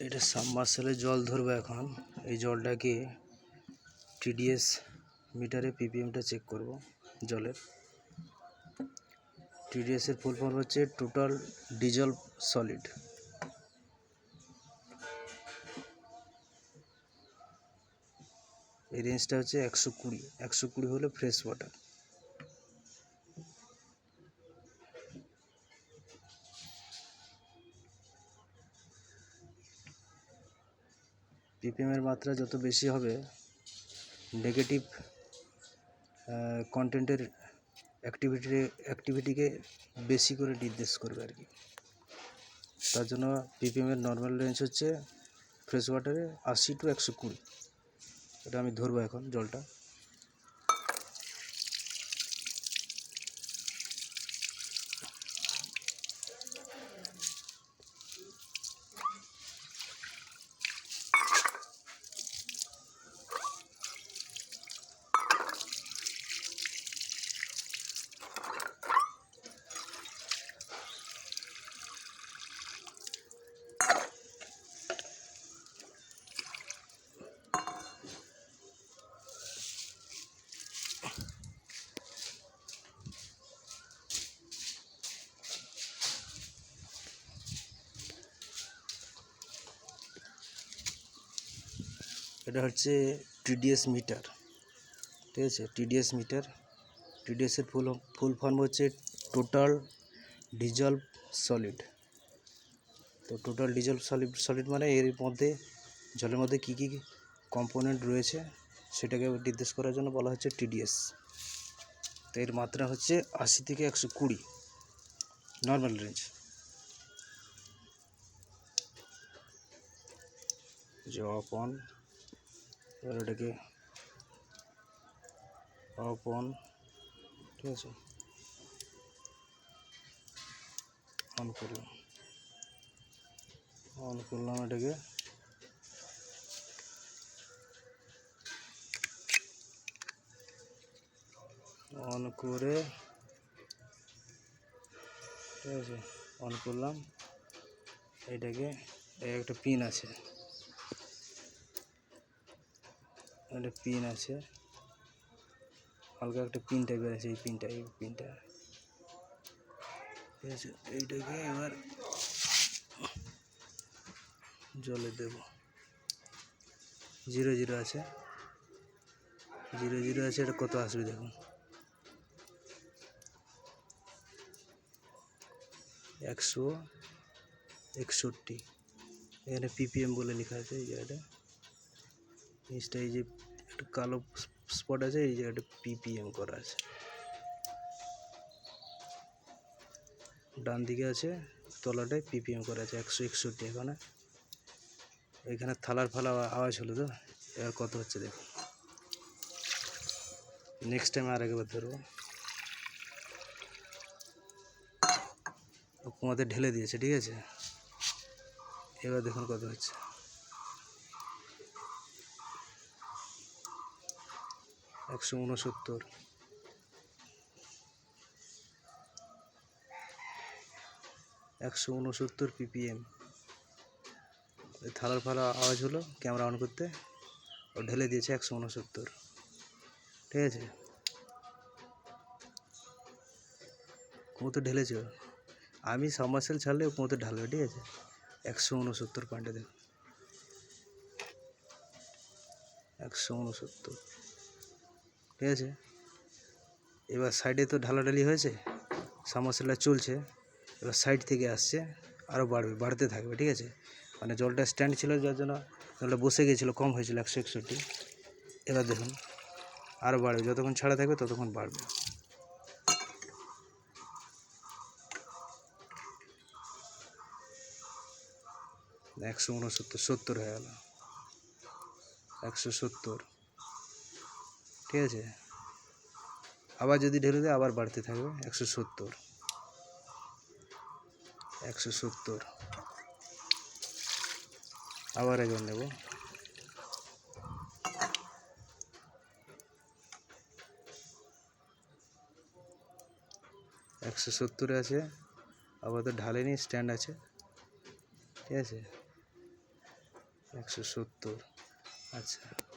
এটা সাবমার্সেলে জল ধরবো এখন। এই জলটাকে টিডিএস মিটারে পিপিএমটা চেক করব জলের। টিডিএসের ফুল ফর্ম হচ্ছে টোটাল ডিজলভ সলিড। এই রেঞ্জটা হচ্ছে 120। 120 হলো ফ্রেশ ওয়াটার। পিপিএমের মাত্রা যত বেশি হবে, নেগেটিভ কন্টেন্টের অ্যাক্টিভিটিকে বেশি করে নির্দেশ করবে আর কি। তার জন্য পিপিএমের নর্মাল রেঞ্জ হচ্ছে ফ্রেশ ওয়াটারে 80 to 120। এটা আমি ধরবো এখন জলটা। এটা হচ্ছে টিডিএস মিটার, ঠিক আছে। টিডিএস মিটার, টিডিএসের ফুল ফর্ম হচ্ছে টোটাল ডিজলভ সলিড। তো টোটাল ডিজলভ সলিড মানে এর মধ্যে জলের মধ্যে কী কী কম্পোনেন্ট রয়েছে সেটাকে নির্দেশ করার জন্য বলা হচ্ছে টিডিএস। তো এর মাত্রা হচ্ছে 80 থেকে 120 নর্মাল রেঞ্জ। যে অফ অন, এবার এটাকে অফ অন, ঠিক আছে, অন করলাম এটাকে। অন করে, ঠিক আছে, অন করলাম এটাকে। একটা পিন আছে, একটা পিন আছে, হালকা একটা পিন টাইপের আছে। এই পিনটা ঠিক আছে। এইটাকে এবার জলে দেব। 0 আছে, 0 আছে। এটা কত আসবে দেখুন, 161। এখানে পিপিএম বলে লেখা আছে এই জায়গাটা। জিনিসটা এই যে একটা কালো স্পট আছে, এই জায়গাটা পিপিএম করা আছে। ডান দিকে আছে তলাটায় পিপিএম করা আছে 161। এখানে থালার ফালা আওয়াজ হলো তো, এবার কত হচ্ছে দেখুন। নেক্সট টাইম আর একবার ধরবো। কুয়াতে ঢেলে দিয়েছে, ঠিক আছে। এবার দেখুন কত হচ্ছে। 169। 169 পিপিএম। থালার ফালা আওয়াজ হলো ক্যামেরা অন করতে, ও ঢেলে দিয়েছে 169, ঠিক আছে। কুঁয়োতে ঢেলেছে, আমি সাবমার্সেল ছাড়লে ও কুঁয়োতে ঢালবে, ঠিক আছে। 169 পয়েন্টে দেখুন, 169, ঠিক আছে। এবার সাইডে তো ঢালাঢালি হয়েছে, সাবমার্সেলটা চলছে। এবার সাইড থেকে আসছে, আরও বাড়তে থাকবে, ঠিক আছে। মানে জলটা স্ট্যান্ড ছিল, যার জন্য জলটা বসে গিয়েছিলো, কম হয়েছিল 161। এবার দেখুন আরও বাড়বে, যতক্ষণ ছাড়া থাকবে ততক্ষণ বাড়বে। 169, 70 হয়ে গেল, 170, ঠিক আছে। আবার যদি ঢেলে দেয় আবার বাড়তে থাকবে, 170, 170। আবার একবার নেব, 170 আছে। আবার তো ঢালেনি, স্ট্যান্ড আছে, ঠিক আছে। 170। আচ্ছা।